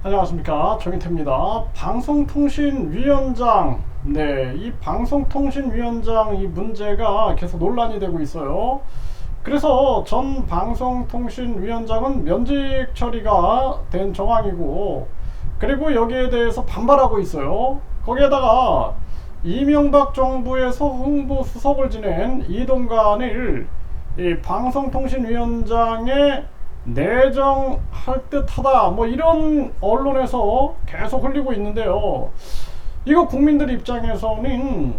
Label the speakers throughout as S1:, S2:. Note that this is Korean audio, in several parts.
S1: 안녕하십니까, 정인태입니다. 방송통신위원장, 이 방송통신위원장 이 문제가 계속 논란이 되고 있어요. 그래서 전 방송통신위원장은 면직 처리가 된 정황이고, 그리고 여기에 대해서 반발하고 있어요. 거기에다가 이명박 정부에서 홍보수석을 지낸 이동관을 이 방송통신위원장의 내정할 듯하다, 뭐 이런 언론에서 계속 흘리고 있는데요. 이거 국민들 입장에서는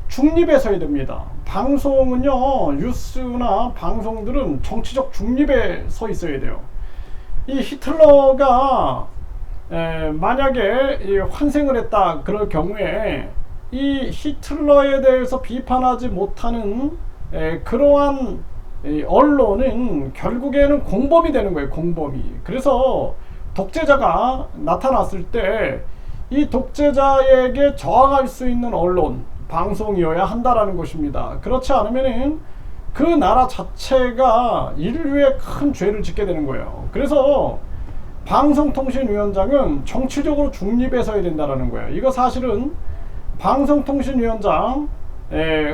S1: 중립에 서야 됩니다. 방송은요, 뉴스나 방송들은 정치적 중립에 서 있어야 돼요. 이 히틀러가 만약에 환생을 했다 그럴 경우에 이 히틀러에 대해서 비판하지 못하는 그러한 언론은 결국에는 공범이 되는 거예요. 공범이. 그래서 독재자가 나타났을 때 이 독재자에게 저항할 수 있는 언론, 방송이어야 한다라는 것입니다. 그렇지 않으면은 그 나라 자체가 인류에 큰 죄를 짓게 되는 거예요. 그래서 방송통신위원장은 정치적으로 중립에 서야 된다라는 거예요. 이거 사실은 방송통신위원장,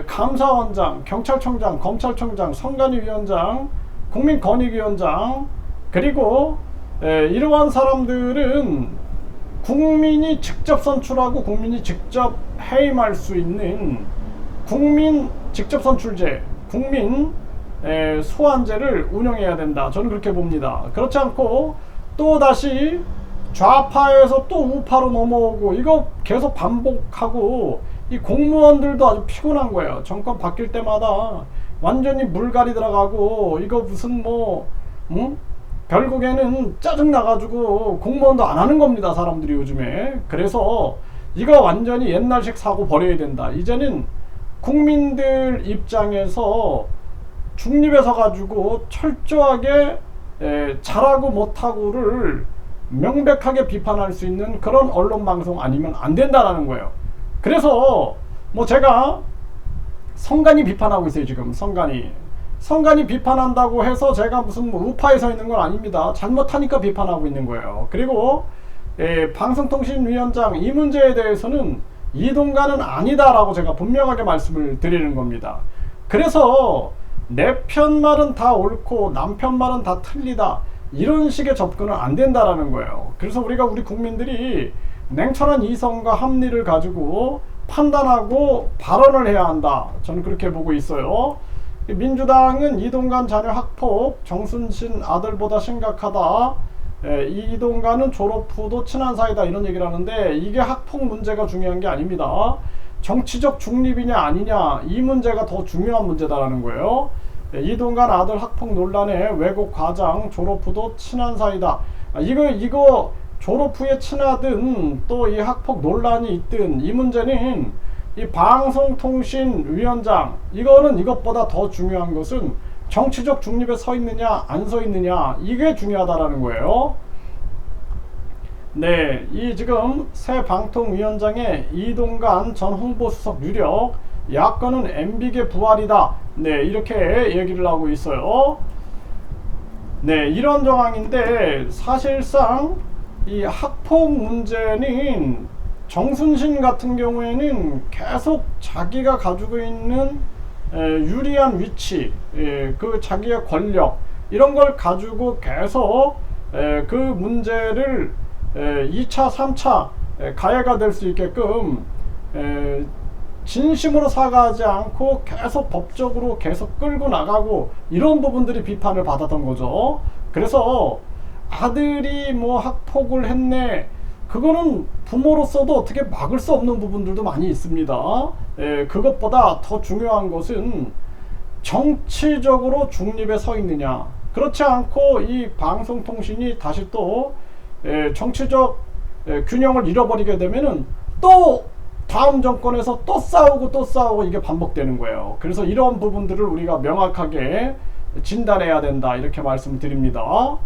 S1: 감사원장, 경찰청장, 검찰청장, 선관위위원장, 국민권익위원장, 그리고 이러한 사람들은 국민이 직접 선출하고 국민이 직접 해임할 수 있는 국민 직접 선출제, 국민 소환제를 운영해야 된다. 저는 그렇게 봅니다. 그렇지 않고 또 다시 좌파에서 또 우파로 넘어오고 이거 계속 반복하고 이 공무원들도 아주 피곤한 거예요. 정권 바뀔 때마다 완전히 물갈이 들어가고 이거 무슨 결국에는 짜증 나가지고 공무원도 안 하는 겁니다. 사람들이 요즘에. 그래서 이거 완전히 옛날식 사고 버려야 된다. 이제는 국민들 입장에서 중립에 서가지고 철저하게 잘하고 못하고를 명백하게 비판할 수 있는 그런 언론 방송 아니면 안 된다라는 거예요. 그래서 제가 선관위 비판하고 있어요. 지금 선관위 비판한다고 해서 제가 무슨 우파에 서 있는 건 아닙니다. 잘못하니까 비판하고 있는 거예요. 그리고 방송통신위원장 이 문제에 대해서는 이동관은 아니다라고 제가 분명하게 말씀을 드리는 겁니다. 그래서 내 편 말은 다 옳고 남편 말은 다 틀리다, 이런 식의 접근은 안 된다라는 거예요. 그래서 우리 국민들이 냉철한 이성과 합리를 가지고 판단하고 발언을 해야 한다. 저는 그렇게 보고 있어요. 민주당은 이동관 자녀 학폭 정순신 아들보다 심각하다, 이동관은 졸업 후도 친한 사이다, 이런 얘기를 하는데 이게 학폭 문제가 중요한 게 아닙니다. 정치적 중립이냐 아니냐, 이 문제가 더 중요한 문제다라는 거예요. 이동관 아들 학폭 논란에 외국 과장 졸업 후도 친한 사이다. 이거 졸업 후에 친하든 또 이 학폭 논란이 있든 이 문제는 이 방송통신위원장, 이거는 이것보다 더 중요한 것은 정치적 중립에 서 있느냐 안 서 있느냐, 이게 중요하다라는 거예요. 이 지금 새 방통위원장의 이동관 전 홍보수석 유력, 야권은 MB계 부활이다, 이렇게 얘기를 하고 있어요. 이런 정황인데 사실상 이 학폭 문제는 정순신 같은 경우에는 계속 자기가 가지고 있는 유리한 위치, 그 자기의 권력, 이런 걸 가지고 계속 그 문제를 2차, 3차 가해가 될 수 있게끔 진심으로 사과하지 않고 계속 법적으로 계속 끌고 나가고, 이런 부분들이 비판을 받았던 거죠. 그래서 아들이 학폭을 했네, 그거는 부모로서도 어떻게 막을 수 없는 부분들도 많이 있습니다. 그것보다 더 중요한 것은 정치적으로 중립에 서 있느냐. 그렇지 않고 이 방송통신이 다시 또 정치적 균형을 잃어버리게 되면은 또 다음 정권에서 또 싸우고 이게 반복되는 거예요. 그래서 이런 부분들을 우리가 명확하게 진단해야 된다, 이렇게 말씀드립니다.